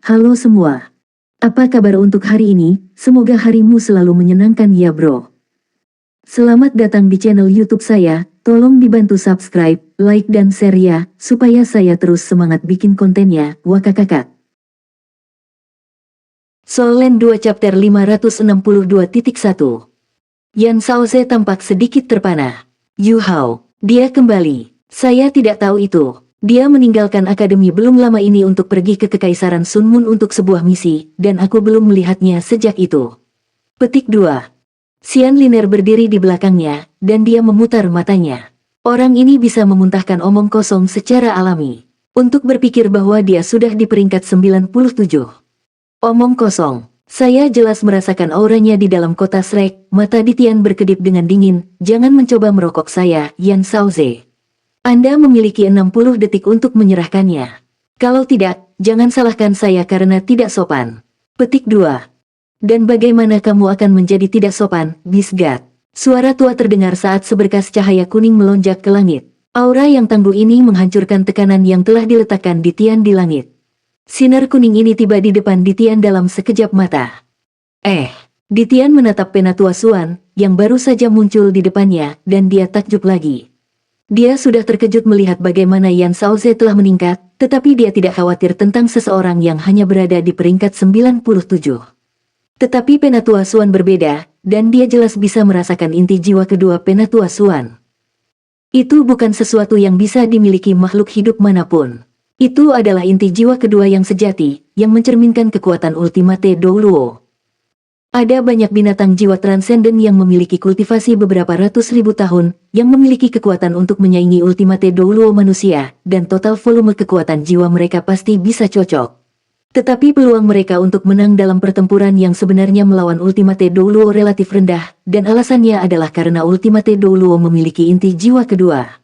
Halo semua. Apa kabar untuk hari ini? Semoga harimu selalu menyenangkan ya bro. Selamat datang di channel YouTube saya. Tolong dibantu subscribe, like dan share ya, supaya saya terus semangat bikin kontennya. Wakakakak. Soul Land 2 Chapter 562.1. Yan Shaoze tampak sedikit terpana. Yu Hao, dia kembali. Saya tidak tahu itu. Dia meninggalkan akademi belum lama ini untuk pergi ke Kekaisaran Sun Moon untuk sebuah misi, dan aku belum melihatnya sejak itu. Petik 2. Xian Liner berdiri di belakangnya, dan dia memutar matanya. Orang ini bisa memuntahkan omong kosong secara alami. Untuk berpikir bahwa dia sudah di peringkat 97. Omong kosong. Saya jelas merasakan auranya di dalam kota Shrek. Mata Ditian berkedip dengan dingin. Jangan mencoba merokok saya, Yan Shaoze. Anda memiliki 60 detik untuk menyerahkannya. Kalau tidak, jangan salahkan saya karena tidak sopan. Petik 2. Dan bagaimana kamu akan menjadi tidak sopan, Bisgat? Suara tua terdengar saat seberkas cahaya kuning melonjak ke langit. Aura yang tangguh ini menghancurkan tekanan yang telah diletakkan Ditian di langit. Sinar kuning ini tiba di depan Ditian dalam sekejap mata. Ditian menatap Penatua Suan, yang baru saja muncul di depannya, dan dia takjub lagi. Dia sudah terkejut melihat bagaimana Yan Shaoze telah meningkat, tetapi dia tidak khawatir tentang seseorang yang hanya berada di peringkat 97. Tetapi Penatua Suan berbeda, dan dia jelas bisa merasakan inti jiwa kedua Penatua Suan. Itu bukan sesuatu yang bisa dimiliki makhluk hidup manapun. Itu adalah inti jiwa kedua yang sejati, yang mencerminkan kekuatan Ultimate Douluo. Ada banyak binatang jiwa transenden yang memiliki kultivasi beberapa ratus ribu tahun, yang memiliki kekuatan untuk menyaingi Ultimate Douluo manusia, dan total volume kekuatan jiwa mereka pasti bisa cocok. Tetapi peluang mereka untuk menang dalam pertempuran yang sebenarnya melawan Ultimate Douluo relatif rendah, dan alasannya adalah karena Ultimate Douluo memiliki inti jiwa kedua.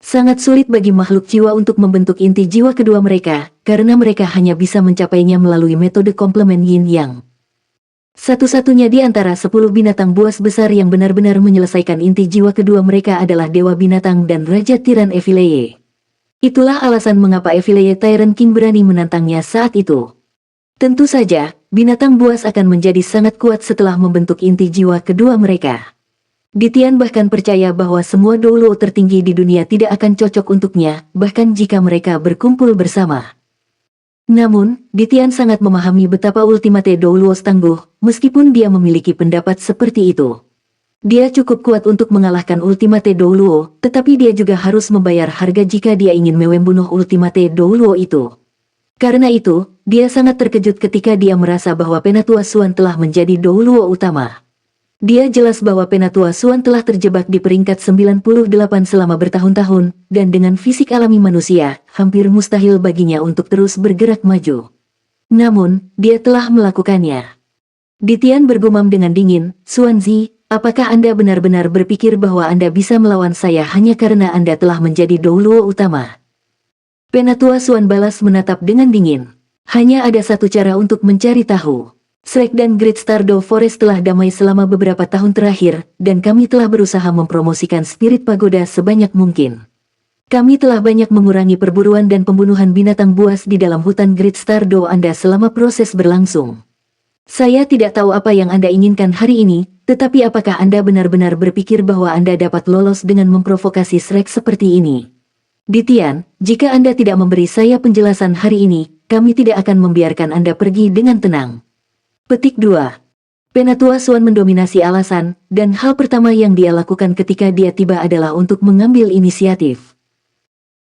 Sangat sulit bagi makhluk jiwa untuk membentuk inti jiwa kedua mereka, karena mereka hanya bisa mencapainya melalui metode komplement yin-yang. Satu-satunya di antara 10 binatang buas besar yang benar-benar menyelesaikan inti jiwa kedua mereka adalah Dewa Binatang dan Raja Tiran Evileye. Itulah alasan mengapa Evileye Tyrant King berani menantangnya saat itu. Tentu saja, binatang buas akan menjadi sangat kuat setelah membentuk inti jiwa kedua mereka. Ditian bahkan percaya bahwa semua Douluo tertinggi di dunia tidak akan cocok untuknya, bahkan jika mereka berkumpul bersama. Namun, Ditian sangat memahami betapa Ultimate Douluo tangguh, meskipun dia memiliki pendapat seperti itu. Dia cukup kuat untuk mengalahkan Ultimate Douluo, tetapi dia juga harus membayar harga jika dia ingin membunuh Ultimate Douluo itu. Karena itu, dia sangat terkejut ketika dia merasa bahwa Penatua Suan telah menjadi Douluo utama. Dia jelas bahwa Penatua Suan telah terjebak di peringkat 98 selama bertahun-tahun, dan dengan fisik alami manusia, hampir mustahil baginya untuk terus bergerak maju. Namun, dia telah melakukannya. Ditian bergumam dengan dingin, Suanzi, apakah Anda benar-benar berpikir bahwa Anda bisa melawan saya hanya karena Anda telah menjadi Douluo utama? Penatua Suan balas menatap dengan dingin. Hanya ada satu cara untuk mencari tahu. Shrek dan Great Stardew Forest telah damai selama beberapa tahun terakhir, dan kami telah berusaha mempromosikan Spirit Pagoda sebanyak mungkin. Kami telah banyak mengurangi perburuan dan pembunuhan binatang buas di dalam hutan Great Stardew Anda selama proses berlangsung. Saya tidak tahu apa yang Anda inginkan hari ini, tetapi apakah Anda benar-benar berpikir bahwa Anda dapat lolos dengan memprovokasi Shrek seperti ini? Ditian, jika Anda tidak memberi saya penjelasan hari ini, kami tidak akan membiarkan Anda pergi dengan tenang. Petik 2. Penatua Suan mendominasi alasan, dan hal pertama yang dia lakukan ketika dia tiba adalah untuk mengambil inisiatif.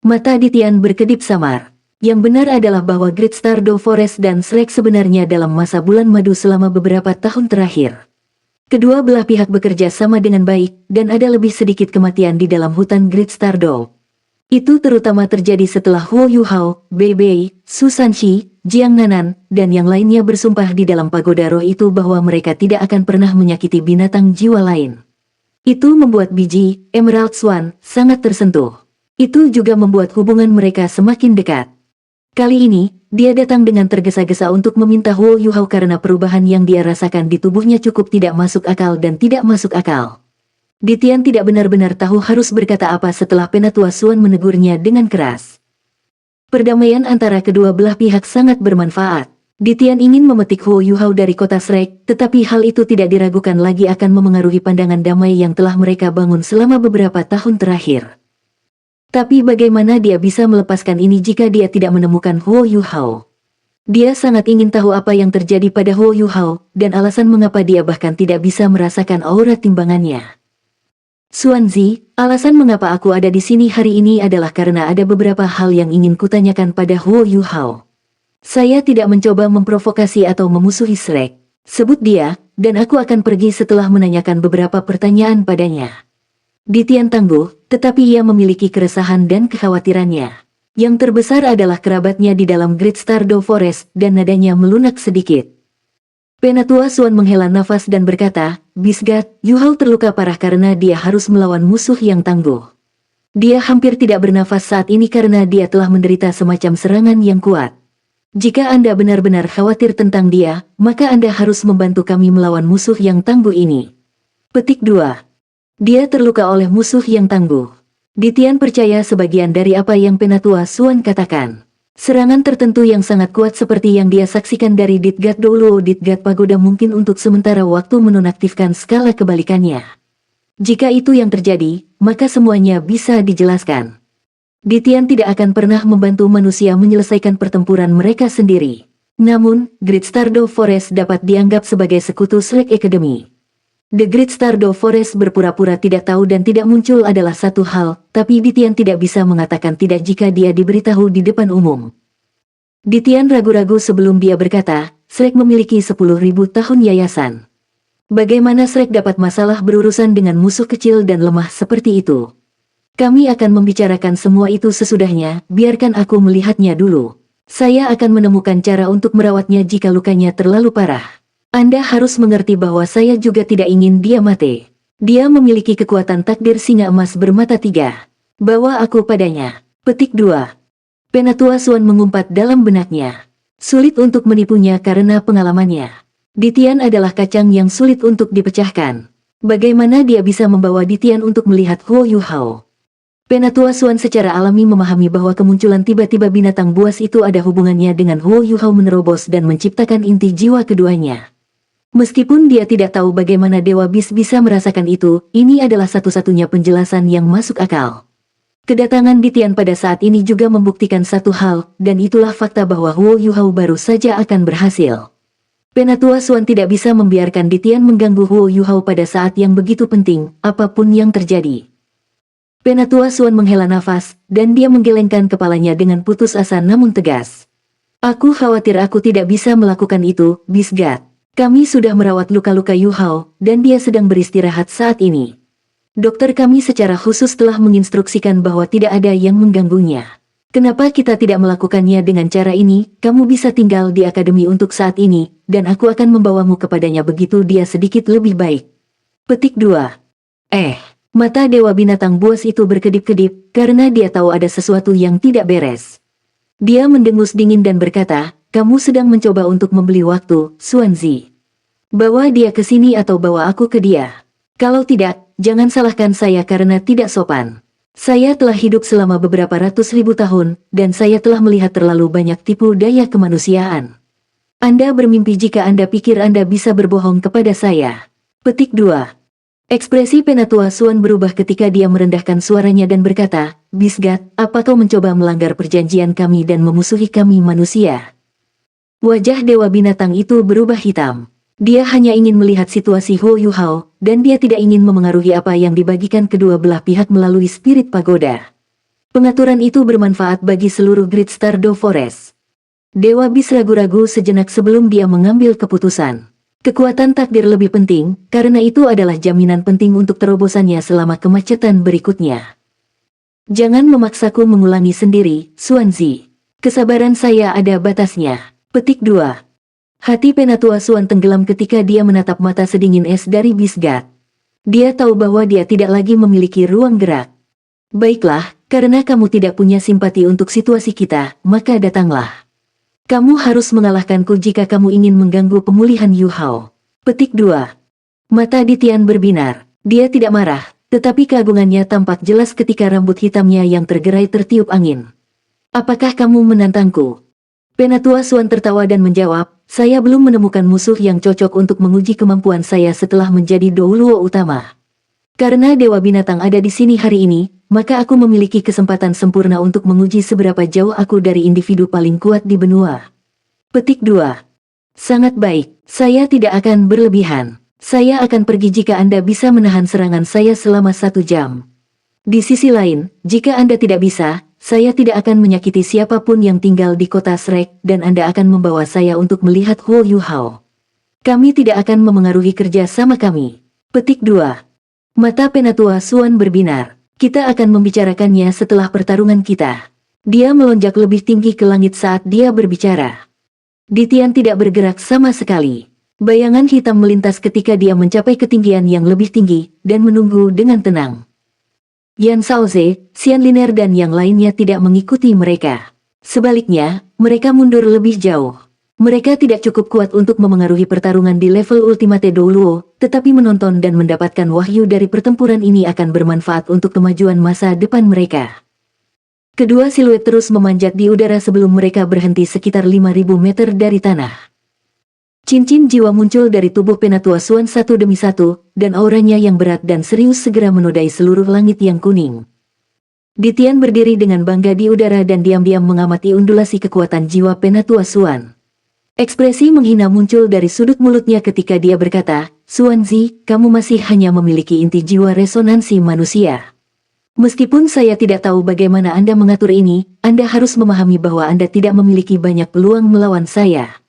Mata Ditian berkedip samar. Yang benar adalah bahwa Great Stardew Forest dan Shrek sebenarnya dalam masa bulan madu selama beberapa tahun terakhir. Kedua belah pihak bekerja sama dengan baik, dan ada lebih sedikit kematian di dalam hutan Great Stardew. Itu terutama terjadi setelah Huo Yuhao, Bei Bei, Su Sanxi, Jiang Nanan, dan yang lainnya bersumpah di dalam pagoda roh itu bahwa mereka tidak akan pernah menyakiti binatang jiwa lain. Itu membuat biji, Emerald Swan, sangat tersentuh. Itu juga membuat hubungan mereka semakin dekat. Kali ini, dia datang dengan tergesa-gesa untuk meminta Huo Yuhao karena perubahan yang dia rasakan di tubuhnya cukup tidak masuk akal dan tidak masuk akal. Ditian tidak benar-benar tahu harus berkata apa setelah Penatua Suan menegurnya dengan keras. Perdamaian antara kedua belah pihak sangat bermanfaat. Ditian ingin memetik Huo Yuhao dari kota Shrek, tetapi hal itu tidak diragukan lagi akan memengaruhi pandangan damai yang telah mereka bangun selama beberapa tahun terakhir. Tapi bagaimana dia bisa melepaskan ini jika dia tidak menemukan Huo Yuhao? Dia sangat ingin tahu apa yang terjadi pada Huo Yuhao, dan alasan mengapa dia bahkan tidak bisa merasakan aura timbangannya. Xuanzi, alasan mengapa aku ada di sini hari ini adalah karena ada beberapa hal yang ingin kutanyakan pada Huo Yuhao. Saya tidak mencoba memprovokasi atau memusuhi Shrek. Sebut dia, dan aku akan pergi setelah menanyakan beberapa pertanyaan padanya. Ditian tangguh, tetapi ia memiliki keresahan dan kekhawatirannya. Yang terbesar adalah kerabatnya di dalam Great Stardew Forest, dan nadanya melunak sedikit. Penatua Xuan menghela nafas dan berkata, Bisgat, Yuhao terluka parah karena dia harus melawan musuh yang tangguh. Dia hampir tidak bernafas saat ini karena dia telah menderita semacam serangan yang kuat. Jika Anda benar-benar khawatir tentang dia, maka Anda harus membantu kami melawan musuh yang tangguh ini. Petik 2. Dia terluka oleh musuh yang tangguh. Ditian percaya sebagian dari apa yang Penatua Xuan katakan. Serangan tertentu yang sangat kuat seperti yang dia saksikan dari Ditgat Doluo Ditgat Pagoda mungkin untuk sementara waktu menonaktifkan skala kebalikannya. Jika itu yang terjadi, maka semuanya bisa dijelaskan. Ditian tidak akan pernah membantu manusia menyelesaikan pertempuran mereka sendiri. Namun, Great Stardew Forest dapat dianggap sebagai sekutu Shrek Academy. The Great Stardew Forest berpura-pura tidak tahu dan tidak muncul adalah satu hal, tapi Ditian tidak bisa mengatakan tidak jika dia diberitahu di depan umum. Ditian ragu-ragu sebelum dia berkata, Shrek memiliki 10.000 tahun yayasan. Bagaimana Shrek dapat masalah berurusan dengan musuh kecil dan lemah seperti itu? Kami akan membicarakan semua itu sesudahnya, biarkan aku melihatnya dulu. Saya akan menemukan cara untuk merawatnya jika lukanya terlalu parah. Anda harus mengerti bahwa saya juga tidak ingin dia mati. Dia memiliki kekuatan takdir singa emas bermata 3. Bawa aku padanya. Petik 2. Penatua Xuan mengumpat dalam benaknya. Sulit untuk menipunya karena pengalamannya. Ditian adalah kacang yang sulit untuk dipecahkan. Bagaimana dia bisa membawa Ditian untuk melihat Huo Yuhao? Penatua Xuan secara alami memahami bahwa kemunculan tiba-tiba binatang buas itu ada hubungannya dengan Huo Yuhao menerobos dan menciptakan inti jiwa keduanya. Meskipun dia tidak tahu bagaimana Dewa Bis bisa merasakan itu, ini adalah satu-satunya penjelasan yang masuk akal. Kedatangan Ditian pada saat ini juga membuktikan satu hal, dan itulah fakta bahwa Huo Yuhao baru saja akan berhasil. Penatua Xuan tidak bisa membiarkan Ditian mengganggu Huo Yuhao pada saat yang begitu penting, apapun yang terjadi. Penatua Xuan menghela nafas, dan dia menggelengkan kepalanya dengan putus asa namun tegas. Aku khawatir aku tidak bisa melakukan itu, Bisgat. Kami sudah merawat luka-luka Yuhao, dan dia sedang beristirahat saat ini. Dokter kami secara khusus telah menginstruksikan bahwa tidak ada yang mengganggunya. Kenapa kita tidak melakukannya dengan cara ini? Kamu bisa tinggal di akademi untuk saat ini, dan aku akan membawamu kepadanya begitu dia sedikit lebih baik. Petik 2. Mata Dewa Binatang Buas itu berkedip-kedip, karena dia tahu ada sesuatu yang tidak beres. Dia mendengus dingin dan berkata, kamu sedang mencoba untuk membeli waktu, Xuanzi. Bawa dia ke sini atau bawa aku ke dia. Kalau tidak, jangan salahkan saya karena tidak sopan. Saya telah hidup selama beberapa ratus ribu tahun, dan saya telah melihat terlalu banyak tipu daya kemanusiaan. Anda bermimpi jika Anda pikir Anda bisa berbohong kepada saya. Petik 2. Ekspresi Penatua Xuan berubah ketika dia merendahkan suaranya dan berkata, Bisgat, apa kau mencoba melanggar perjanjian kami dan memusuhi kami manusia? Wajah Dewa Binatang itu berubah hitam. Dia hanya ingin melihat situasi Huo Yuhao, dan dia tidak ingin memengaruhi apa yang dibagikan kedua belah pihak melalui spirit pagoda. Pengaturan itu bermanfaat bagi seluruh Great Stardew Forest. Dewa Bis ragu-ragu sejenak sebelum dia mengambil keputusan. Kekuatan takdir lebih penting, karena itu adalah jaminan penting untuk terobosannya selama kemacetan berikutnya. Jangan memaksaku mengulangi sendiri, Xuanzi. Kesabaran saya ada batasnya. Petik 2. Hati Penatua Xuan tenggelam ketika dia menatap mata sedingin es dari Bisgat. Dia tahu bahwa dia tidak lagi memiliki ruang gerak. Baiklah, karena kamu tidak punya simpati untuk situasi kita, maka datanglah. Kamu harus mengalahkanku jika kamu ingin mengganggu pemulihan Yuhao. Petik 2. Mata Ditian berbinar. Dia tidak marah, tetapi keagungannya tampak jelas ketika rambut hitamnya yang tergerai tertiup angin. Apakah kamu menantangku? Penatua Suan tertawa dan menjawab, saya belum menemukan musuh yang cocok untuk menguji kemampuan saya setelah menjadi Douluo utama. Karena Dewa Binatang ada di sini hari ini, maka aku memiliki kesempatan sempurna untuk menguji seberapa jauh aku dari individu paling kuat di benua. Petik 2. Sangat baik, saya tidak akan berlebihan. Saya akan pergi jika Anda bisa menahan serangan saya selama 1 jam. Di sisi lain, jika Anda tidak bisa, saya tidak akan menyakiti siapapun yang tinggal di kota Shrek dan Anda akan membawa saya untuk melihat Huo Yu Hao. Kami tidak akan memengaruhi kerja sama kami. Petik 2. Mata Penatua Suan berbinar. Kita akan membicarakannya setelah pertarungan kita. Dia melonjak lebih tinggi ke langit saat dia berbicara. Ditian tidak bergerak sama sekali. Bayangan hitam melintas ketika dia mencapai ketinggian yang lebih tinggi, dan menunggu dengan tenang. Yan Shaoze, Xian Liner dan yang lainnya tidak mengikuti mereka. Sebaliknya, mereka mundur lebih jauh. Mereka tidak cukup kuat untuk memengaruhi pertarungan di level Ultimate Douluo, tetapi menonton dan mendapatkan wahyu dari pertempuran ini akan bermanfaat untuk kemajuan masa depan mereka. Kedua siluet terus memanjat di udara sebelum mereka berhenti sekitar 5.000 meter dari tanah. Cincin jiwa muncul dari tubuh Penatua Suan satu demi satu, dan auranya yang berat dan serius segera menodai seluruh langit yang kuning. Ditian berdiri dengan bangga di udara dan diam-diam mengamati undulasi kekuatan jiwa Penatua Suan. Ekspresi menghina muncul dari sudut mulutnya ketika dia berkata, Suanzi, kamu masih hanya memiliki inti jiwa resonansi manusia. Meskipun saya tidak tahu bagaimana Anda mengatur ini, Anda harus memahami bahwa Anda tidak memiliki banyak peluang melawan saya.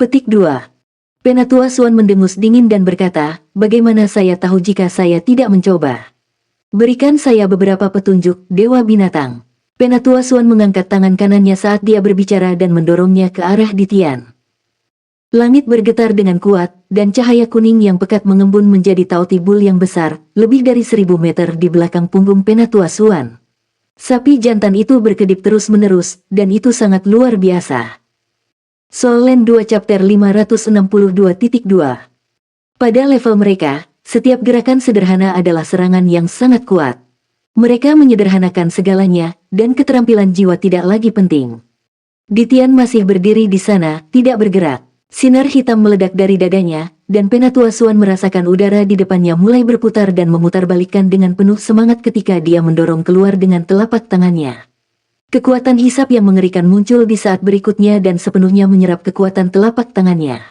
Petik 2. Penatua Suan mendengus dingin dan berkata, bagaimana saya tahu jika saya tidak mencoba? Berikan saya beberapa petunjuk, Dewa Binatang. Penatua Suan mengangkat tangan kanannya saat dia berbicara dan mendorongnya ke arah Ditian. Langit bergetar dengan kuat, dan cahaya kuning yang pekat mengembun menjadi tautibul yang besar, lebih dari 1.000 meter di belakang punggung Penatua Suan. Sapi jantan itu berkedip terus-menerus, dan itu sangat luar biasa. Soul Land 2 Chapter 562.2. Pada level mereka, setiap gerakan sederhana adalah serangan yang sangat kuat. Mereka menyederhanakan segalanya, dan keterampilan jiwa tidak lagi penting. Ditian masih berdiri di sana, tidak bergerak. Sinar hitam meledak dari dadanya, dan Penatua Suan merasakan udara di depannya mulai berputar dan memutarbalikkan dengan penuh semangat ketika dia mendorong keluar dengan telapak tangannya. Kekuatan hisap yang mengerikan muncul di saat berikutnya dan sepenuhnya menyerap kekuatan telapak tangannya.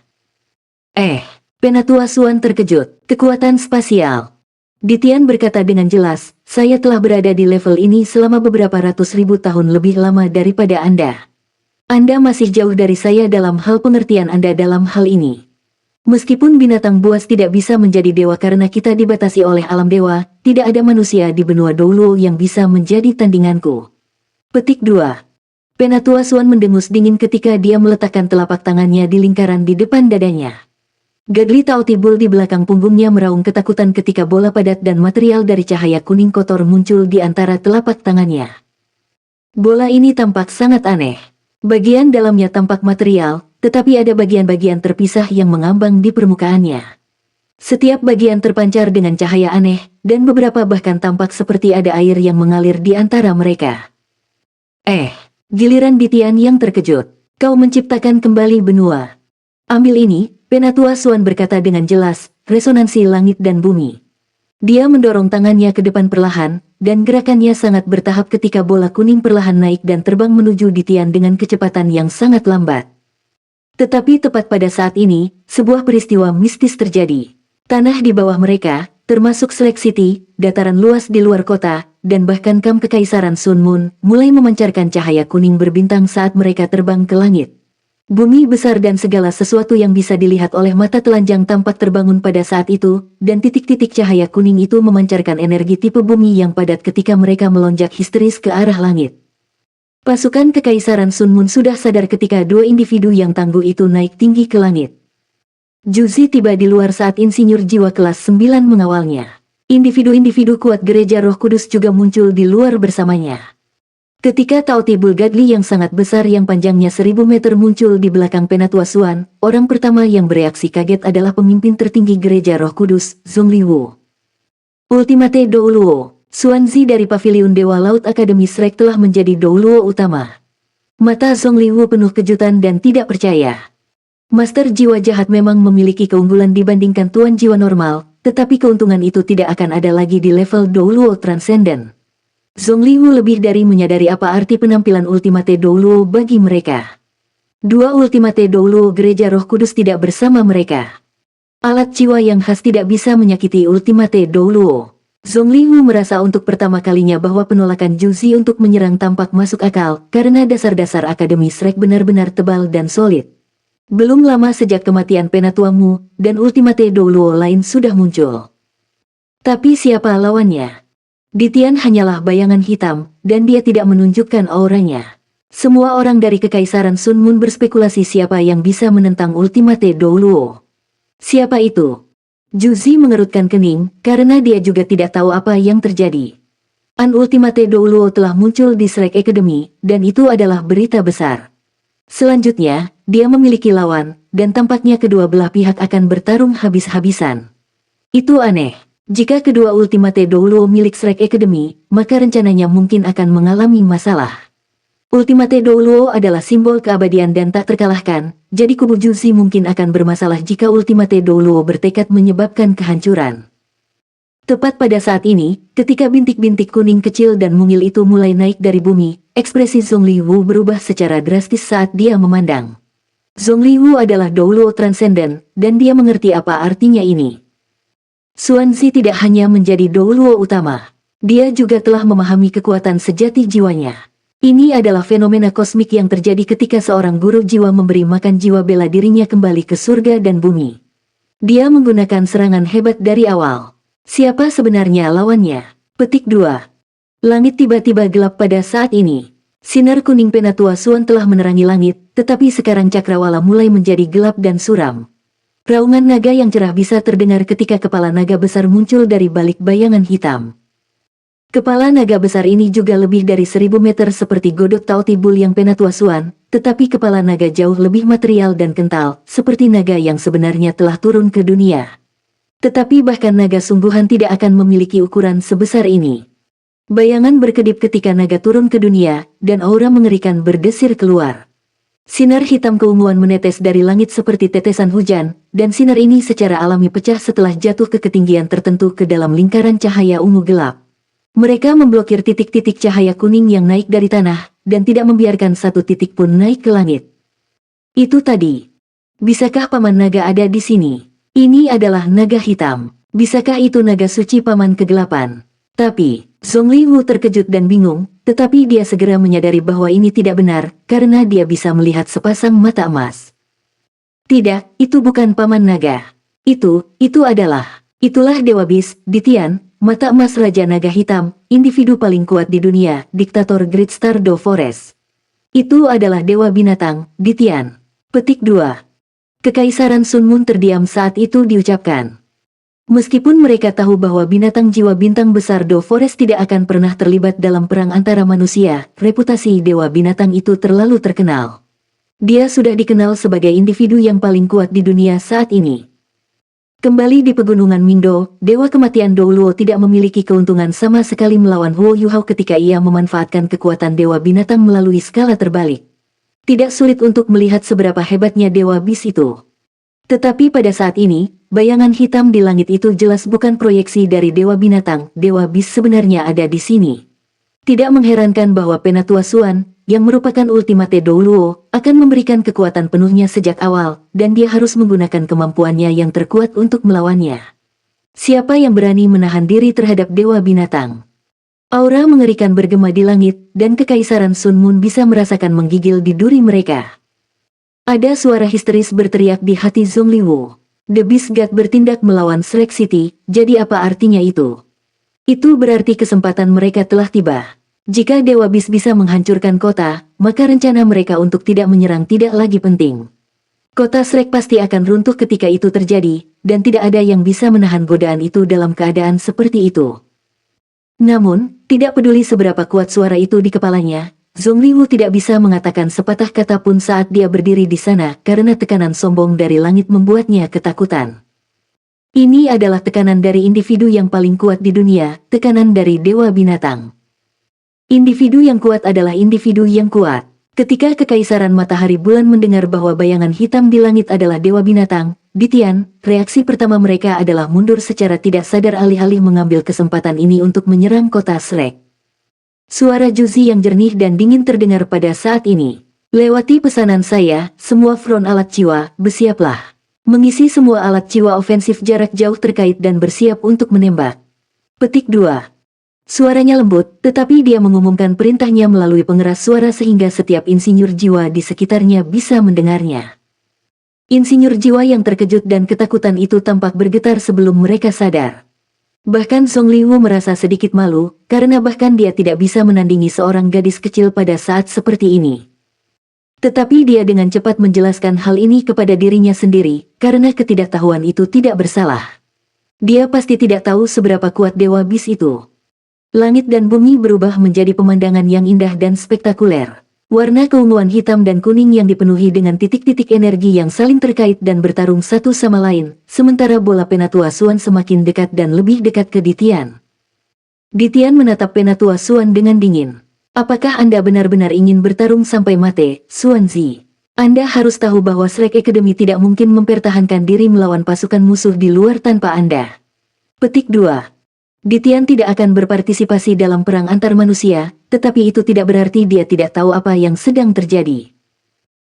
Penatua Suan terkejut. Kekuatan spasial. Ditian berkata dengan jelas, saya telah berada di level ini selama beberapa ratus ribu tahun lebih lama daripada Anda. Anda masih jauh dari saya dalam hal pengertian Anda dalam hal ini. Meskipun binatang buas tidak bisa menjadi dewa karena kita dibatasi oleh alam dewa, tidak ada manusia di benua Douluo yang bisa menjadi tandinganku. Petik 2. Penatua Suan mendengus dingin ketika dia meletakkan telapak tangannya di lingkaran di depan dadanya. Gadli tautibul di belakang punggungnya meraung ketakutan ketika bola padat dan material dari cahaya kuning kotor muncul di antara telapak tangannya. Bola ini tampak sangat aneh. Bagian dalamnya tampak material, tetapi ada bagian-bagian terpisah yang mengambang di permukaannya. Setiap bagian terpancar dengan cahaya aneh, dan beberapa bahkan tampak seperti ada air yang mengalir di antara mereka. Giliran Ditian yang terkejut. Kau menciptakan kembali benua. Ambil ini, Penatua Suan berkata dengan jelas, resonansi langit dan bumi. Dia mendorong tangannya ke depan perlahan, dan gerakannya sangat bertahap ketika bola kuning perlahan naik dan terbang menuju Ditian dengan kecepatan yang sangat lambat. Tetapi tepat pada saat ini, sebuah peristiwa mistis terjadi. Tanah di bawah mereka, termasuk Slack City, dataran luas di luar kota, dan bahkan kamp Kekaisaran Sun Moon, mulai memancarkan cahaya kuning berbintang saat mereka terbang ke langit. Bumi besar dan segala sesuatu yang bisa dilihat oleh mata telanjang tampak terbangun pada saat itu, dan titik-titik cahaya kuning itu memancarkan energi tipe bumi yang padat ketika mereka melonjak histeris ke arah langit. Pasukan Kekaisaran Sun Moon sudah sadar ketika dua individu yang tangguh itu naik tinggi ke langit. Juzi tiba di luar saat insinyur jiwa kelas 9 mengawalnya. Individu-individu kuat gereja Roh Kudus juga muncul di luar bersamanya. Ketika tautibul Gadli yang sangat besar yang panjangnya 1.000 meter muncul di belakang Penatua Suan, orang pertama yang bereaksi kaget adalah pemimpin tertinggi gereja Roh Kudus, Zhongli Wu. Ultimate Douluo, Suanzi dari Paviliun Dewa Laut Akademi Shrek telah menjadi Douluo utama. Mata Zhongliwu penuh kejutan dan tidak percaya. Master jiwa jahat memang memiliki keunggulan dibandingkan tuan jiwa normal, tetapi keuntungan itu tidak akan ada lagi di level Douluo Transcendent. Zhongliwu lebih dari menyadari apa arti penampilan Ultimate Douluo bagi mereka. Dua Ultimate Douluo Gereja Roh Kudus tidak bersama mereka. Alat jiwa yang khas tidak bisa menyakiti Ultimate Douluo. Zhongliwu merasa untuk pertama kalinya bahwa penolakan Juzi untuk menyerang tampak masuk akal karena dasar-dasar Akademi Shrek benar-benar tebal dan solid. Belum lama sejak kematian Penatua Mu dan Ultimate Douluo lain sudah muncul. Tapi siapa lawannya? Ditian hanyalah bayangan hitam dan dia tidak menunjukkan auranya. Semua orang dari Kekaisaran Sun Moon berspekulasi siapa yang bisa menentang Ultimate Douluo. Siapa itu? Juzi mengerutkan kening, karena dia juga tidak tahu apa yang terjadi. An Ultimate Douluo telah muncul di Shrek Academy, dan itu adalah berita besar. Selanjutnya, dia memiliki lawan, dan tampaknya kedua belah pihak akan bertarung habis-habisan. Itu aneh. Jika kedua Ultimate Douluo milik Shrek Academy, maka rencananya mungkin akan mengalami masalah. Ultimate Douluo adalah simbol keabadian dan tak terkalahkan, jadi kubu Juzi mungkin akan bermasalah jika Ultimate Douluo bertekad menyebabkan kehancuran. Tepat pada saat ini, ketika bintik-bintik kuning kecil dan mungil itu mulai naik dari bumi, ekspresi Zhongliwu berubah secara drastis saat dia memandang. Zhongliwu adalah Douluo Transcendent, dan dia mengerti apa artinya ini. Xuanzi tidak hanya menjadi Douluo utama, dia juga telah memahami kekuatan sejati jiwanya. Ini adalah fenomena kosmik yang terjadi ketika seorang guru jiwa memberi makan jiwa bela dirinya kembali ke surga dan bumi. Dia menggunakan serangan hebat dari awal. Siapa sebenarnya lawannya? Petik 2. Langit tiba-tiba gelap pada saat ini. Sinar kuning Penatua Suan telah menerangi langit, tetapi sekarang cakrawala mulai menjadi gelap dan suram. Raungan naga yang cerah bisa terdengar ketika kepala naga besar muncul dari balik bayangan hitam. Kepala naga besar ini juga lebih dari 1000 meter seperti godot Taotibul yang Penatua Suan, tetapi kepala naga jauh lebih material dan kental, seperti naga yang sebenarnya telah turun ke dunia. Tetapi bahkan naga sungguhan tidak akan memiliki ukuran sebesar ini. Bayangan berkedip ketika naga turun ke dunia, dan aura mengerikan berdesir keluar. Sinar hitam keunguan menetes dari langit seperti tetesan hujan, dan sinar ini secara alami pecah setelah jatuh ke ketinggian tertentu ke dalam lingkaran cahaya ungu gelap. Mereka memblokir titik-titik cahaya kuning yang naik dari tanah, dan tidak membiarkan satu titik pun naik ke langit. Itu tadi. Bisakah Paman Naga ada di sini? Ini adalah naga hitam. Bisakah itu naga suci Paman Kegelapan? Tapi, Zhongliwu terkejut dan bingung, tetapi dia segera menyadari bahwa ini tidak benar, karena dia bisa melihat sepasang mata emas. Tidak, itu bukan Paman Naga. Itulah Dewa Bis, Ditian, mata emas Raja Naga Hitam, individu paling kuat di dunia, diktator Great Star Do Forest. Itu adalah Dewa Binatang, Ditian. Petik 2. Kekaisaran Sun Moon terdiam saat itu diucapkan. Meskipun mereka tahu bahwa binatang jiwa bintang besar Do Forest tidak akan pernah terlibat dalam perang antara manusia, reputasi Dewa Binatang itu terlalu terkenal. Dia sudah dikenal sebagai individu yang paling kuat di dunia saat ini. Kembali di pegunungan Mindo, Dewa Kematian Douluo tidak memiliki keuntungan sama sekali melawan Huo Yuhao ketika ia memanfaatkan kekuatan Dewa Binatang melalui skala terbalik. Tidak sulit untuk melihat seberapa hebatnya Dewa Bis itu. Tetapi pada saat ini, bayangan hitam di langit itu jelas bukan proyeksi dari Dewa Binatang. Dewa Bis sebenarnya ada di sini. Tidak mengherankan bahwa Penatua Suan, yang merupakan Ultimate Douluo, akan memberikan kekuatan penuhnya sejak awal, dan dia harus menggunakan kemampuannya yang terkuat untuk melawannya. Siapa yang berani menahan diri terhadap Dewa Binatang? Aura mengerikan bergema di langit, dan Kekaisaran Sun Moon bisa merasakan menggigil di duri mereka. Ada suara histeris berteriak di hati Zhongliwu. The Beast God bertindak melawan Shrek City, jadi apa artinya itu? Itu berarti kesempatan mereka telah tiba. Jika Dewa Beast bisa menghancurkan kota, maka rencana mereka untuk tidak menyerang tidak lagi penting. Kota Shrek pasti akan runtuh ketika itu terjadi, dan tidak ada yang bisa menahan godaan itu dalam keadaan seperti itu. Namun, tidak peduli seberapa kuat suara itu di kepalanya, Zhongliwu tidak bisa mengatakan sepatah kata pun saat dia berdiri di sana karena tekanan sombong dari langit membuatnya ketakutan. Ini adalah tekanan dari individu yang paling kuat di dunia, tekanan dari Dewa Binatang. Individu yang kuat adalah individu yang kuat. Ketika Kekaisaran Matahari Bulan mendengar bahwa bayangan hitam di langit adalah Dewa Binatang, Ditian, reaksi pertama mereka adalah mundur secara tidak sadar alih-alih mengambil kesempatan ini untuk menyerang kota Shrek. Suara Juzi yang jernih dan dingin terdengar pada saat ini. Lewati pesanan saya, semua front alat jiwa, bersiaplah. Mengisi semua alat jiwa ofensif jarak jauh terkait dan bersiap untuk menembak. Petik 2. Suaranya lembut, tetapi dia mengumumkan perintahnya melalui pengeras suara sehingga setiap insinyur jiwa di sekitarnya bisa mendengarnya. Insinyur jiwa yang terkejut dan ketakutan itu tampak bergetar sebelum mereka sadar. Bahkan Song Liu merasa sedikit malu, karena bahkan dia tidak bisa menandingi seorang gadis kecil pada saat seperti ini. Tetapi dia dengan cepat menjelaskan hal ini kepada dirinya sendiri, karena ketidaktahuan itu tidak bersalah. Dia pasti tidak tahu seberapa kuat Dewa Bis itu. Langit dan bumi berubah menjadi pemandangan yang indah dan spektakuler. Warna keunguan hitam dan kuning yang dipenuhi dengan titik-titik energi yang saling terkait dan bertarung satu sama lain, sementara bola Penatua Suan semakin dekat dan lebih dekat ke Ditian. Ditian menatap Penatua Suan dengan dingin. Apakah Anda benar-benar ingin bertarung sampai mati, Suan Zi? Anda harus tahu bahwa Shrek Academy tidak mungkin mempertahankan diri melawan pasukan musuh di luar tanpa Anda. Petik 2. Ditian tidak akan berpartisipasi dalam perang antar manusia, tetapi itu tidak berarti dia tidak tahu apa yang sedang terjadi.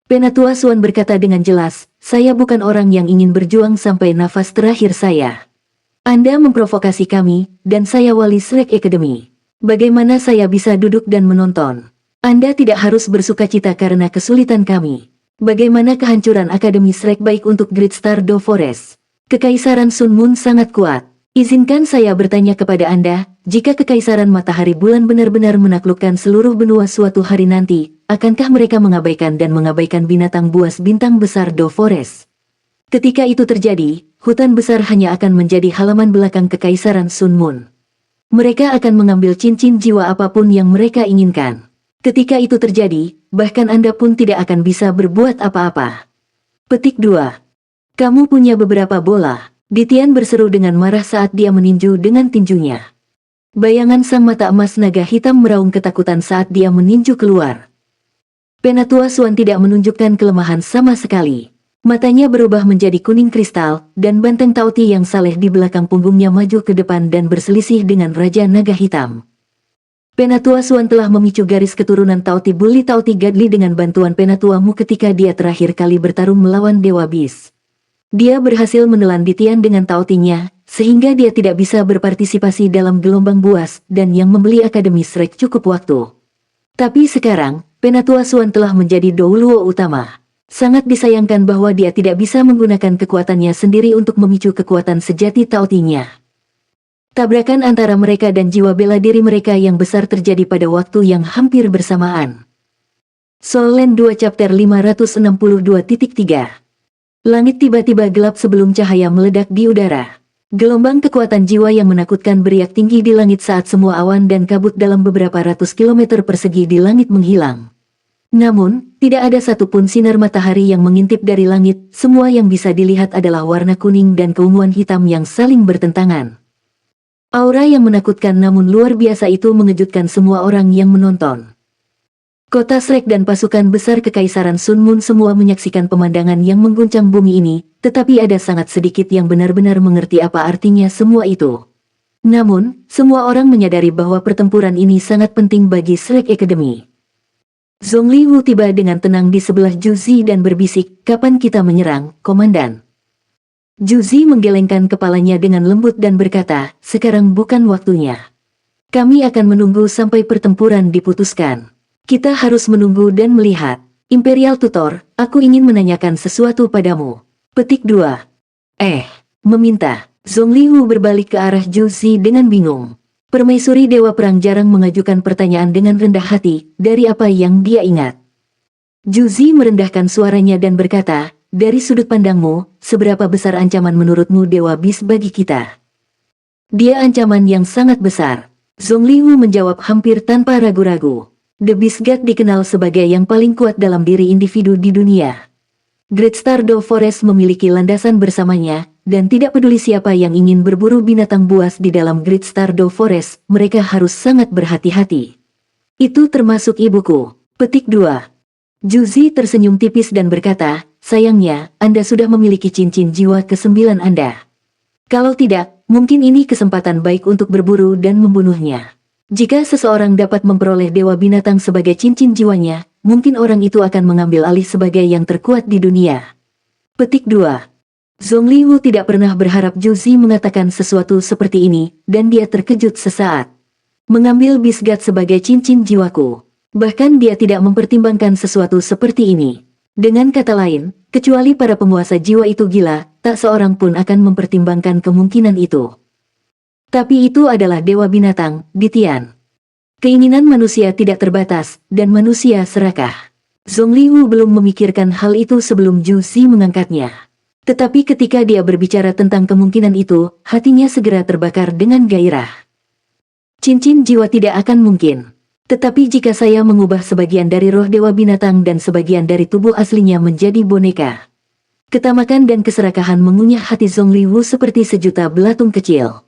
Penatua Suan berkata dengan jelas, saya bukan orang yang ingin berjuang sampai nafas terakhir saya. Anda memprovokasi kami, dan saya wali Shrek Academy. Bagaimana saya bisa duduk dan menonton? Anda tidak harus bersukacita karena kesulitan kami. Bagaimana kehancuran Akademi Shrek baik untuk Great Star Do Forest? Kekaisaran Sun Moon sangat kuat. Izinkan saya bertanya kepada Anda, jika Kekaisaran Matahari Bulan benar-benar menaklukkan seluruh benua suatu hari nanti, akankah mereka mengabaikan binatang buas bintang besar Do Forest? Ketika itu terjadi, hutan besar hanya akan menjadi halaman belakang Kekaisaran Sun Moon. Mereka akan mengambil cincin jiwa apapun yang mereka inginkan. Ketika itu terjadi, bahkan Anda pun tidak akan bisa berbuat apa-apa. Petik 2. Kamu punya beberapa bola. Ditian berseru dengan marah saat dia meninju dengan tinjunya. Bayangan sang mata emas naga hitam meraung ketakutan saat dia meninju keluar. Penatua Suan tidak menunjukkan kelemahan sama sekali. Matanya berubah menjadi kuning kristal, dan banteng Tauti yang saleh di belakang punggungnya maju ke depan dan berselisih dengan Raja Naga Hitam. Penatua Suan telah memicu garis keturunan Tauti Bully Tauti Gadli dengan bantuan Penatuamu ketika dia terakhir kali bertarung melawan Dewa Bis. Dia berhasil menelan Ditian dengan tautinya, sehingga dia tidak bisa berpartisipasi dalam gelombang buas dan yang membeli Akademi Shrek cukup waktu. Tapi sekarang, Penatua Suan telah menjadi Douluo utama. Sangat disayangkan bahwa dia tidak bisa menggunakan kekuatannya sendiri untuk memicu kekuatan sejati tautinya. Tabrakan antara mereka dan jiwa bela diri mereka yang besar terjadi pada waktu yang hampir bersamaan. Soul Land 2 Chapter 562.3. Langit tiba-tiba gelap sebelum cahaya meledak di udara. Gelombang kekuatan jiwa yang menakutkan beriak tinggi di langit saat semua awan dan kabut dalam beberapa ratus kilometer persegi di langit menghilang. Namun, tidak ada satupun sinar matahari yang mengintip dari langit, semua yang bisa dilihat adalah warna kuning dan keunguan hitam yang saling bertentangan. Aura yang menakutkan namun luar biasa itu mengejutkan semua orang yang menonton. Kota Shrek dan pasukan besar Kekaisaran Sun Moon semua menyaksikan pemandangan yang mengguncang bumi ini, tetapi ada sangat sedikit yang benar-benar mengerti apa artinya semua itu. Namun, semua orang menyadari bahwa pertempuran ini sangat penting bagi Shrek Academy. Zhongli Wu tiba dengan tenang di sebelah Juzi dan berbisik, "Kapan kita menyerang, Komandan?" Juzi menggelengkan kepalanya dengan lembut dan berkata, "Sekarang bukan waktunya. Kami akan menunggu sampai pertempuran diputuskan. Kita harus menunggu dan melihat. Imperial Tutor, aku ingin menanyakan sesuatu padamu." Petik 2. Meminta. Zhongli Wu berbalik ke arah Juzi dengan bingung. Permaisuri Dewa Perang jarang mengajukan pertanyaan dengan rendah hati, dari apa yang dia ingat. Juzi merendahkan suaranya dan berkata, "Dari sudut pandangmu, seberapa besar ancaman menurutmu Dewa Bis bagi kita?" "Dia ancaman yang sangat besar." Zhongli Wu menjawab hampir tanpa ragu-ragu. The Beast God dikenal sebagai yang paling kuat dalam diri individu di dunia. Great Star Do Forest memiliki landasan bersamanya, dan tidak peduli siapa yang ingin berburu binatang buas di dalam Great Star Do Forest, mereka harus sangat berhati-hati. Itu termasuk ibuku. Petik 2. Juzi tersenyum tipis dan berkata, sayangnya, Anda sudah memiliki cincin jiwa ke-9 Anda. Kalau tidak, mungkin ini kesempatan baik untuk berburu dan membunuhnya. Jika seseorang dapat memperoleh dewa binatang sebagai cincin jiwanya, mungkin orang itu akan mengambil alih sebagai yang terkuat di dunia. Petik 2. Zhongli Wu tidak pernah berharap Juzi mengatakan sesuatu seperti ini, dan dia terkejut sesaat. Mengambil Bisgat sebagai cincin jiwaku. Bahkan dia tidak mempertimbangkan sesuatu seperti ini. Dengan kata lain, kecuali para penguasa jiwa itu gila, tak seorang pun akan mempertimbangkan kemungkinan itu. Tapi itu adalah dewa binatang, Ditian. Keinginan manusia tidak terbatas, dan manusia serakah. Zhongli Wu belum memikirkan hal itu sebelum Juzi mengangkatnya. Tetapi ketika dia berbicara tentang kemungkinan itu, hatinya segera terbakar dengan gairah. Cincin jiwa tidak akan mungkin. Tetapi jika saya mengubah sebagian dari roh dewa binatang dan sebagian dari tubuh aslinya menjadi boneka. Ketamakan dan keserakahan mengunyah hati Zhongli Wu seperti sejuta belatung kecil.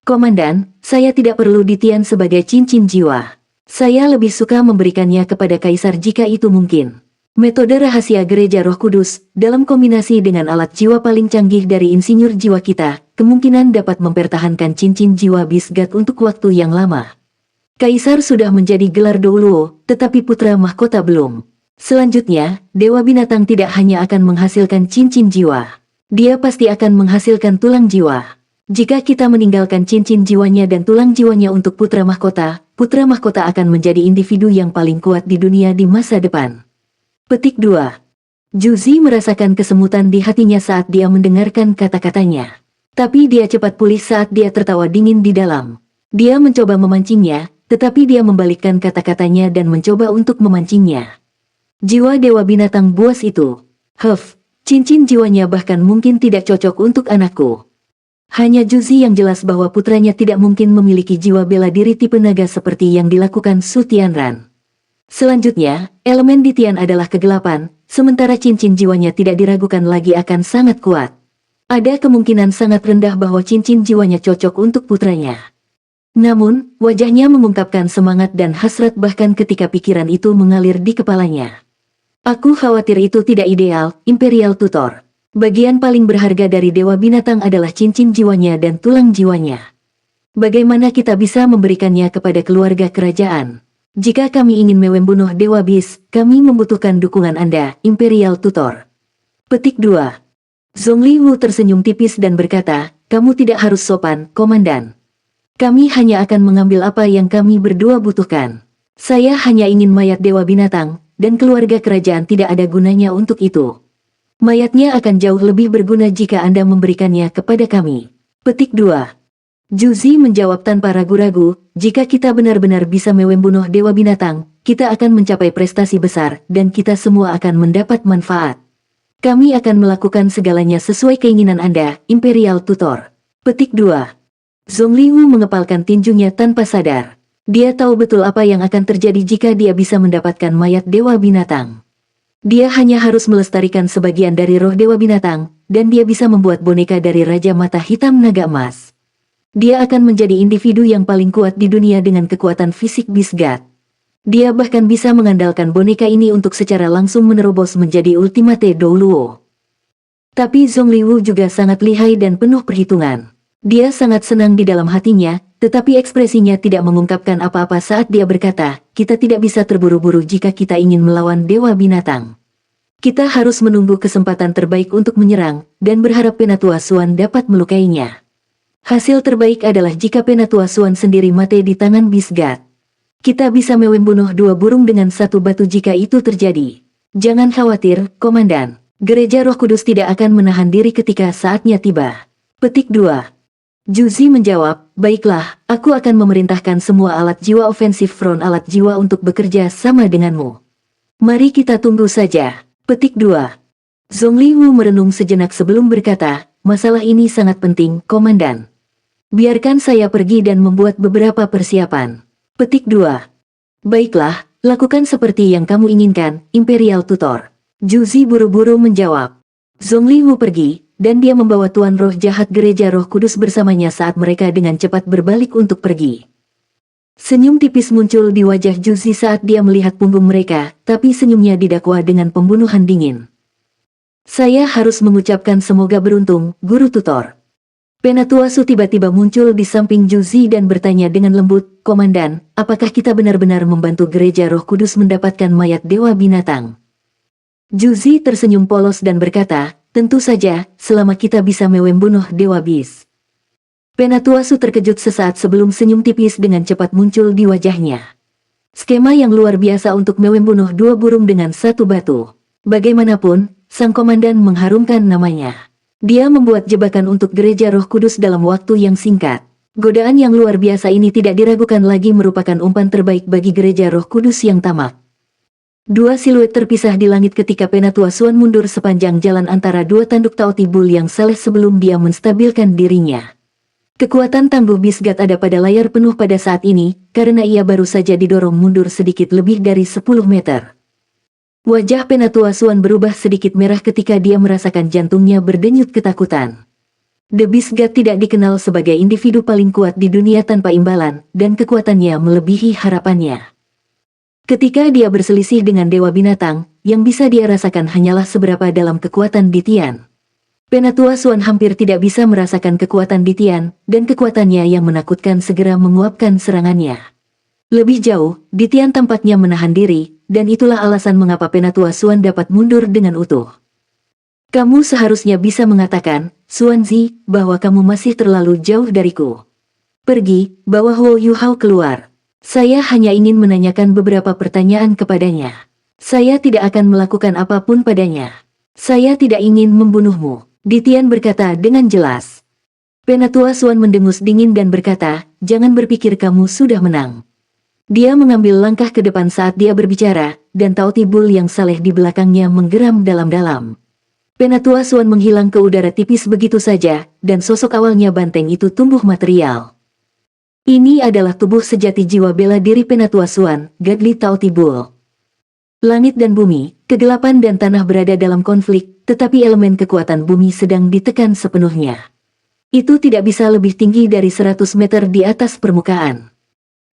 Komandan, saya tidak perlu Ditian sebagai cincin jiwa. Saya lebih suka memberikannya kepada Kaisar jika itu mungkin. Metode rahasia Gereja Roh Kudus, dalam kombinasi dengan alat jiwa paling canggih dari insinyur jiwa kita, kemungkinan dapat mempertahankan cincin jiwa Bisgat untuk waktu yang lama. Kaisar sudah menjadi gelar Douluo, tetapi putra mahkota belum. Selanjutnya, dewa binatang tidak hanya akan menghasilkan cincin jiwa. Dia pasti akan menghasilkan tulang jiwa. Jika kita meninggalkan cincin jiwanya dan tulang jiwanya untuk putra mahkota akan menjadi individu yang paling kuat di dunia di masa depan. Petik 2. Juzi merasakan kesemutan di hatinya saat dia mendengarkan kata-katanya. Tapi dia cepat pulih saat dia tertawa dingin di dalam. Dia mencoba memancingnya, tetapi dia membalikkan kata-katanya dan mencoba untuk memancingnya. Jiwa dewa binatang buas itu. Cincin jiwanya bahkan mungkin tidak cocok untuk anakku. Hanya Juzi yang jelas bahwa putranya tidak mungkin memiliki jiwa bela diri tipe naga seperti yang dilakukan Su Tianran. Selanjutnya, elemen Ditian adalah kegelapan, sementara cincin jiwanya tidak diragukan lagi akan sangat kuat. Ada kemungkinan sangat rendah bahwa cincin jiwanya cocok untuk putranya. Namun, wajahnya mengungkapkan semangat dan hasrat bahkan ketika pikiran itu mengalir di kepalanya. Aku khawatir itu tidak ideal, Imperial Tutor. Bagian paling berharga dari dewa binatang adalah cincin jiwanya dan tulang jiwanya. Bagaimana kita bisa memberikannya kepada keluarga kerajaan? Jika kami ingin membunuh Dewa Bis, kami membutuhkan dukungan Anda, Imperial Tutor. Petik 2. Zhongli Wu tersenyum tipis dan berkata, kamu tidak harus sopan, Komandan. Kami hanya akan mengambil apa yang kami berdua butuhkan. Saya hanya ingin mayat dewa binatang, dan keluarga kerajaan tidak ada gunanya untuk itu. Mayatnya akan jauh lebih berguna jika Anda memberikannya kepada kami. Petik 2. Juzi menjawab tanpa ragu-ragu, jika kita benar-benar bisa membunuh dewa binatang, kita akan mencapai prestasi besar, dan kita semua akan mendapat manfaat. Kami akan melakukan segalanya sesuai keinginan Anda, Imperial Tutor. Petik 2. Zhongli Wu mengepalkan tinjunya tanpa sadar. Dia tahu betul apa yang akan terjadi jika dia bisa mendapatkan mayat dewa binatang. Dia hanya harus melestarikan sebagian dari roh dewa binatang, dan dia bisa membuat boneka dari Raja Mata Hitam Naga Emas. Dia akan menjadi individu yang paling kuat di dunia dengan kekuatan fisik Bisgat. Dia bahkan bisa mengandalkan boneka ini untuk secara langsung menerobos menjadi Ultimate Douluo. Tapi Zhongli Wu juga sangat lihai dan penuh perhitungan. Dia sangat senang di dalam hatinya, tetapi ekspresinya tidak mengungkapkan apa-apa saat dia berkata, kita tidak bisa terburu-buru jika kita ingin melawan dewa binatang. Kita harus menunggu kesempatan terbaik untuk menyerang, dan berharap Penatua Suan dapat melukainya. Hasil terbaik adalah jika Penatua Suan sendiri mati di tangan Bisgat. Kita bisa membunuh dua burung dengan satu batu jika itu terjadi. Jangan khawatir, Komandan. Gereja Roh Kudus tidak akan menahan diri ketika saatnya tiba. Petik 2. Juzi menjawab, baiklah, aku akan memerintahkan semua alat jiwa ofensif front alat jiwa untuk bekerja sama denganmu. Mari kita tunggu saja. Petik 2. Zhongli Wu merenung sejenak sebelum berkata, masalah ini sangat penting, Komandan. Biarkan saya pergi dan membuat beberapa persiapan. Petik 2. Baiklah, lakukan seperti yang kamu inginkan, Imperial Tutor. Juzi buru-buru menjawab. Zhongli Wu pergi, dan dia membawa Tuan Roh Jahat Gereja Roh Kudus bersamanya saat mereka dengan cepat berbalik untuk pergi. Senyum tipis muncul di wajah Juzi saat dia melihat punggung mereka, tapi senyumnya didakwa dengan pembunuhan dingin. Saya harus mengucapkan semoga beruntung, guru tutor. Penatuasu tiba-tiba muncul di samping Juzi dan bertanya dengan lembut, Komandan, apakah kita benar-benar membantu gereja Roh Kudus mendapatkan mayat dewa binatang? Juzi tersenyum polos dan berkata, tentu saja, selama kita bisa membunuh dewa bis. Penatuasu terkejut sesaat sebelum senyum tipis dengan cepat muncul di wajahnya. Skema yang luar biasa untuk membunuh dua burung dengan satu batu. Bagaimanapun, sang komandan mengharumkan namanya. Dia membuat jebakan untuk gereja Roh Kudus dalam waktu yang singkat. Godaan yang luar biasa ini tidak diragukan lagi merupakan umpan terbaik bagi gereja Roh Kudus yang tamak. Dua siluet terpisah di langit ketika Penatuasuan mundur sepanjang jalan antara dua tanduk Taotibul yang saleh sebelum dia menstabilkan dirinya. Kekuatan tangguh Bisgat ada pada layar penuh pada saat ini, karena ia baru saja didorong mundur sedikit lebih dari 10 meter. Wajah Penatuasuan berubah sedikit merah ketika dia merasakan jantungnya berdenyut ketakutan. The Bisgat tidak dikenal sebagai individu paling kuat di dunia tanpa imbalan, dan kekuatannya melebihi harapannya. Ketika dia berselisih dengan Dewa Binatang, yang bisa dia rasakan hanyalah seberapa dalam kekuatan Ditian. Penatuasuan hampir tidak bisa merasakan kekuatan Ditian, dan kekuatannya yang menakutkan segera menguapkan serangannya. Lebih jauh, Ditian tampaknya menahan diri, dan itulah alasan mengapa Penatuasuan dapat mundur dengan utuh. Kamu seharusnya bisa mengatakan, Xuanzi, bahwa kamu masih terlalu jauh dariku. Pergi, bawa Huo Yuhao keluar. Saya hanya ingin menanyakan beberapa pertanyaan kepadanya. Saya tidak akan melakukan apapun padanya. Saya tidak ingin membunuhmu, Ditian berkata dengan jelas. Penatuasuan mendengus dingin dan berkata, jangan berpikir kamu sudah menang. Dia mengambil langkah ke depan saat dia berbicara, dan Taotibul yang saleh di belakangnya menggeram dalam-dalam. Penatuasuan menghilang ke udara tipis begitu saja, dan sosok awalnya banteng itu tumbuh material. Ini adalah tubuh sejati jiwa bela diri Penatuasuan, Godly Taotibul. Langit dan bumi, kegelapan dan tanah berada dalam konflik, tetapi elemen kekuatan bumi sedang ditekan sepenuhnya. Itu tidak bisa lebih tinggi dari 100 meter di atas permukaan.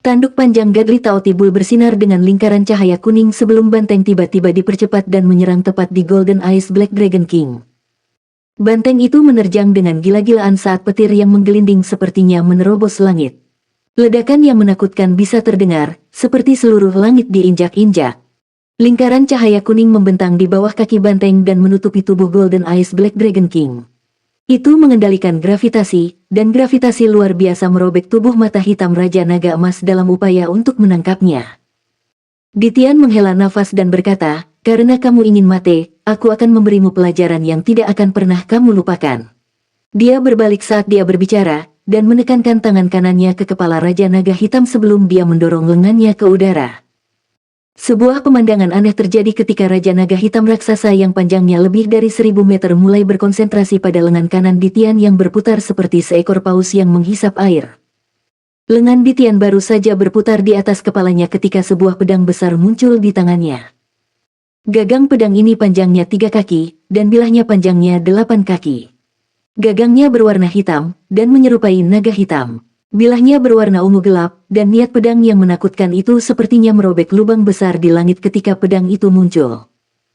Tanduk panjang Godly Taotibul bersinar dengan lingkaran cahaya kuning sebelum banteng tiba-tiba dipercepat dan menyerang tepat di Golden Eyes Black Dragon King. Banteng itu menerjang dengan gila-gilaan saat petir yang menggelinding sepertinya menerobos langit. Ledakan yang menakutkan bisa terdengar, seperti seluruh langit diinjak-injak. Lingkaran cahaya kuning membentang di bawah kaki banteng dan menutupi tubuh Golden Eyes Black Dragon King. Itu mengendalikan gravitasi, dan gravitasi luar biasa merobek tubuh mata hitam Raja Naga Emas dalam upaya untuk menangkapnya. Ditian menghela nafas dan berkata, karena kamu ingin mati, aku akan memberimu pelajaran yang tidak akan pernah kamu lupakan. Dia berbalik saat dia berbicara, dan menekankan tangan kanannya ke kepala Raja Naga Hitam sebelum dia mendorong lengannya ke udara. Sebuah pemandangan aneh terjadi ketika Raja Naga Hitam raksasa yang panjangnya lebih dari 1000 meter mulai berkonsentrasi pada lengan kanan Ditian yang berputar seperti seekor paus yang menghisap air. Lengan Ditian baru saja berputar di atas kepalanya ketika sebuah pedang besar muncul di tangannya. Gagang pedang ini panjangnya 3 kaki, dan bilahnya panjangnya 8 kaki. Gagangnya berwarna hitam, dan menyerupai naga hitam. Bilahnya berwarna ungu gelap, dan niat pedang yang menakutkan itu sepertinya merobek lubang besar di langit ketika pedang itu muncul.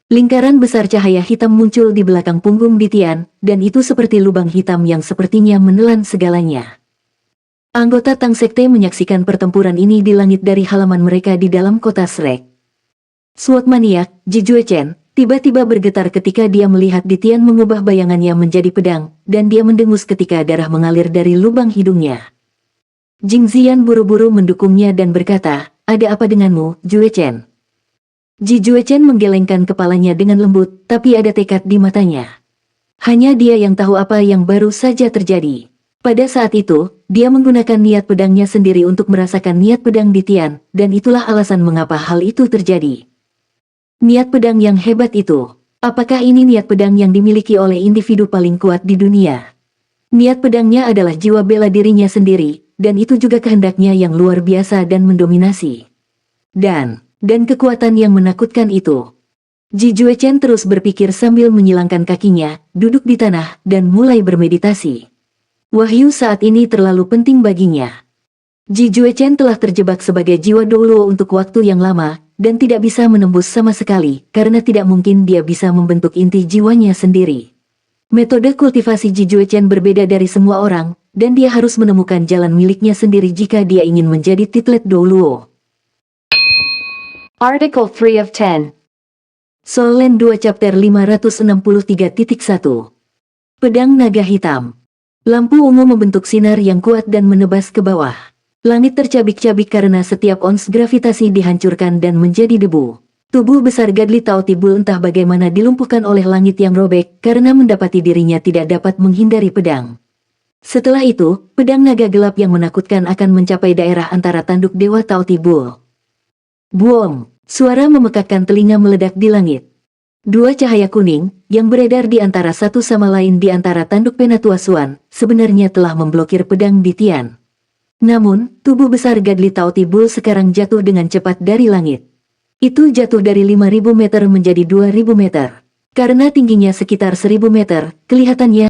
Lingkaran besar cahaya hitam muncul di belakang punggung Ditian, dan itu seperti lubang hitam yang sepertinya menelan segalanya. Anggota Tang Sekte menyaksikan pertempuran ini di langit dari halaman mereka di dalam kota Shrek. Sword maniak, Ji Juechen, tiba-tiba bergetar ketika dia melihat Ditian mengubah bayangannya menjadi pedang, dan dia mendengus ketika darah mengalir dari lubang hidungnya. Jing Zian buru-buru mendukungnya dan berkata, ada apa denganmu, Juechen? Ji Juechen menggelengkan kepalanya dengan lembut, tapi ada tekad di matanya. Hanya dia yang tahu apa yang baru saja terjadi. Pada saat itu, dia menggunakan niat pedangnya sendiri untuk merasakan niat pedang Ditian, dan itulah alasan mengapa hal itu terjadi. Niat pedang yang hebat itu. Apakah ini niat pedang yang dimiliki oleh individu paling kuat di dunia? Niat pedangnya adalah jiwa bela dirinya sendiri, dan itu juga kehendaknya yang luar biasa dan mendominasi. Dan kekuatan yang menakutkan itu. Ji Juechen terus berpikir sambil menyilangkan kakinya, duduk di tanah, dan mulai bermeditasi. Wahyu saat ini terlalu penting baginya. Ji Juechen telah terjebak sebagai jiwa Doulo untuk waktu yang lama, dan tidak bisa menembus sama sekali, karena tidak mungkin dia bisa membentuk inti jiwanya sendiri. Metode kultivasi Ji Juechen berbeda dari semua orang, dan dia harus menemukan jalan miliknya sendiri jika dia ingin menjadi titlet Doulo. Article 3 of 10. Soul Land 2 Chapter 563.1. Pedang Naga Hitam. Lampu ungu membentuk sinar yang kuat dan menebas ke bawah. Langit tercabik-cabik karena setiap ons gravitasi dihancurkan dan menjadi debu. Tubuh besar Gadli Tao Tibul entah bagaimana dilumpuhkan oleh langit yang robek karena mendapati dirinya tidak dapat menghindari pedang. Setelah itu, pedang naga gelap yang menakutkan akan mencapai daerah antara tanduk Dewa Tao Tibul. Buong! Suara memekakkan telinga meledak di langit. Dua cahaya kuning, yang beredar di antara satu sama lain di antara tanduk Penatua Suan, sebenarnya telah memblokir pedang di Tian. Namun, tubuh besar Gadli Tao Tibul sekarang jatuh dengan cepat dari langit. Itu jatuh dari 5.000 meter menjadi 2.000 meter. Karena tingginya sekitar 1.000 meter, kelihatannya